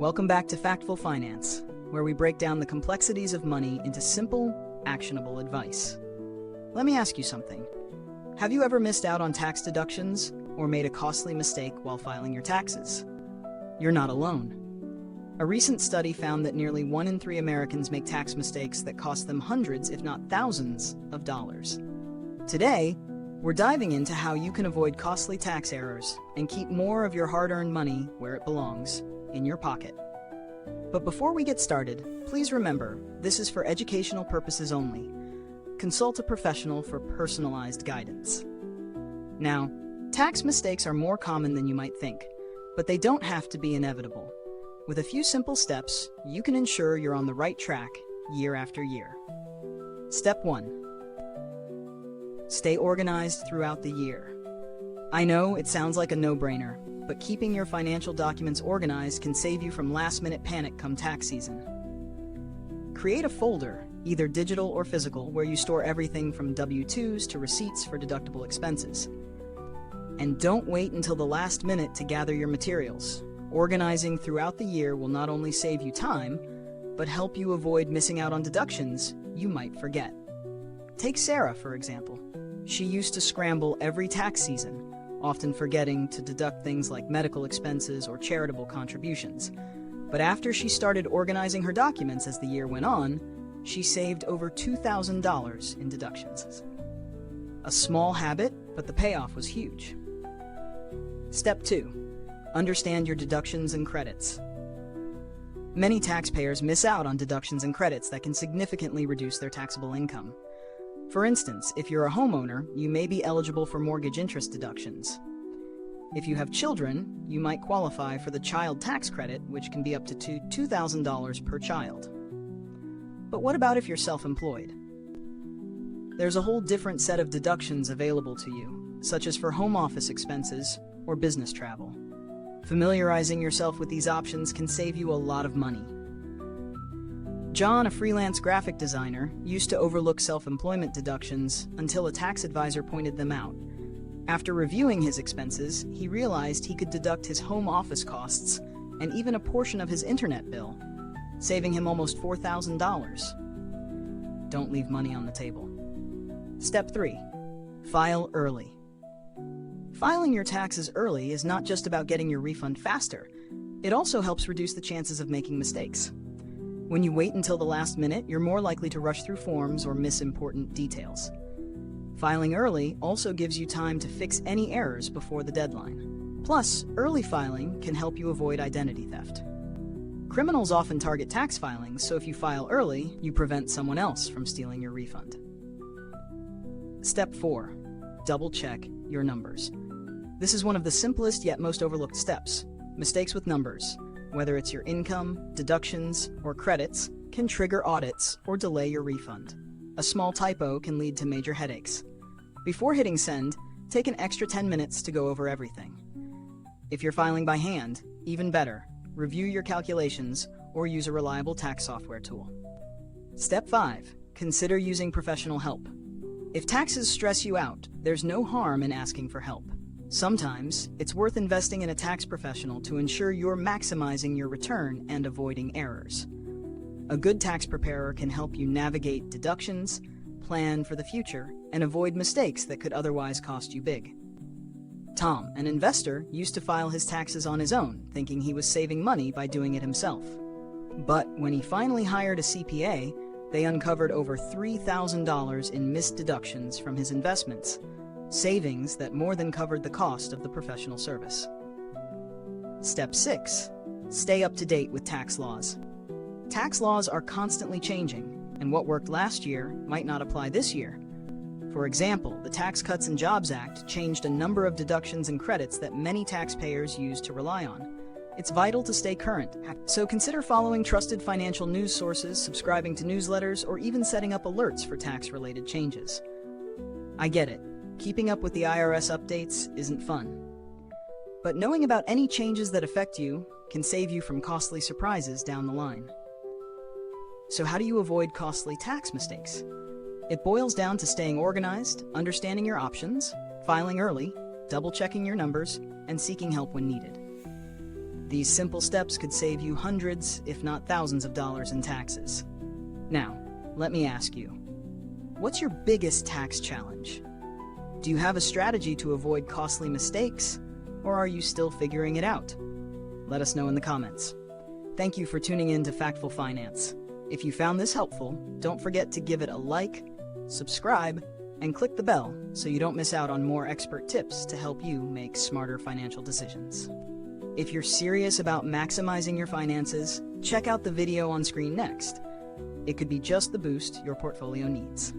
Welcome back to Factful Finance, where we break down the complexities of money into simple, actionable advice. Let me ask you something. Have you ever missed out on tax deductions or made a costly mistake while filing your taxes? You're not alone. A recent study found that nearly 1 in 3 Americans make tax mistakes that cost them hundreds, if not thousands, of dollars. Today, we're diving into how you can avoid costly tax errors and keep more of your hard-earned money where it belongs, in your pocket. But before we get started, please remember, this is for educational purposes only. Consult a professional for personalized guidance. Now, tax mistakes are more common than you might think, but they don't have to be inevitable. With a few simple steps, you can ensure you're on the right track year after year. Step 1. Stay organized throughout the year. I know it sounds like a no-brainer, but keeping your financial documents organized can save you from last-minute panic come tax season. Create a folder, either digital or physical, where you store everything from W-2s to receipts for deductible expenses. And don't wait until the last minute to gather your materials. Organizing throughout the year will not only save you time, but help you avoid missing out on deductions you might forget. Take Sarah, for example. She used to scramble every tax season, often forgetting to deduct things like medical expenses or charitable contributions. But after she started organizing her documents as the year went on, she saved over $2,000 in deductions. A small habit, but the payoff was huge. Step 2. Understand your deductions and credits. Many taxpayers miss out on deductions and credits that can significantly reduce their taxable income. For instance, if you're a homeowner, you may be eligible for mortgage interest deductions. If you have children, you might qualify for the child tax credit, which can be up to $2,000 per child. But what about if you're self-employed? There's a whole different set of deductions available to you, such as for home office expenses or business travel. Familiarizing yourself with these options can save you a lot of money. John, a freelance graphic designer, used to overlook self-employment deductions until a tax advisor pointed them out. After reviewing his expenses, he realized he could deduct his home office costs and even a portion of his internet bill, saving him almost $4,000. Don't leave money on the table. Step 3. File early. Filing your taxes early is not just about getting your refund faster. It also helps reduce the chances of making mistakes. When you wait until the last minute, you're more likely to rush through forms or miss important details. Filing early also gives you time to fix any errors before the deadline. Plus, early filing can help you avoid identity theft. Criminals often target tax filings, so if you file early, you prevent someone else from stealing your refund. Step 4. Double-check your numbers. This is one of the simplest yet most overlooked steps. Mistakes with numbers, whether it's your income, deductions, or credits, can trigger audits or delay your refund. A small typo can lead to major headaches. Before hitting send, take an extra 10 minutes to go over everything. If you're filing by hand, even better, review your calculations or use a reliable tax software tool. Step 5. Consider using professional help. If taxes stress you out, there's no harm in asking for help. Sometimes, it's worth investing in a tax professional to ensure you're maximizing your return and avoiding errors. A good tax preparer can help you navigate deductions, plan for the future, and avoid mistakes that could otherwise cost you big. Tom, an investor, used to file his taxes on his own, thinking he was saving money by doing it himself. But when he finally hired a CPA, they uncovered over $3,000 in missed deductions from his investments, savings that more than covered the cost of the professional service. Step 6. Stay up to date with tax laws. Tax laws are constantly changing, and what worked last year might not apply this year. For example, the Tax Cuts and Jobs Act changed a number of deductions and credits that many taxpayers used to rely on. It's vital to stay current, so consider following trusted financial news sources, subscribing to newsletters, or even setting up alerts for tax-related changes. I get it. Keeping up with the IRS updates isn't fun. But knowing about any changes that affect you can save you from costly surprises down the line. So how do you avoid costly tax mistakes? It boils down to staying organized, understanding your options, filing early, double-checking your numbers, and seeking help when needed. These simple steps could save you hundreds, if not thousands of dollars in taxes. Now, let me ask you, what's your biggest tax challenge? Do you have a strategy to avoid costly mistakes, or are you still figuring it out? Let us know in the comments. Thank you for tuning in to Factful Finance. If you found this helpful, don't forget to give it a like, subscribe, and click the bell so you don't miss out on more expert tips to help you make smarter financial decisions. If you're serious about maximizing your finances, check out the video on screen next. It could be just the boost your portfolio needs.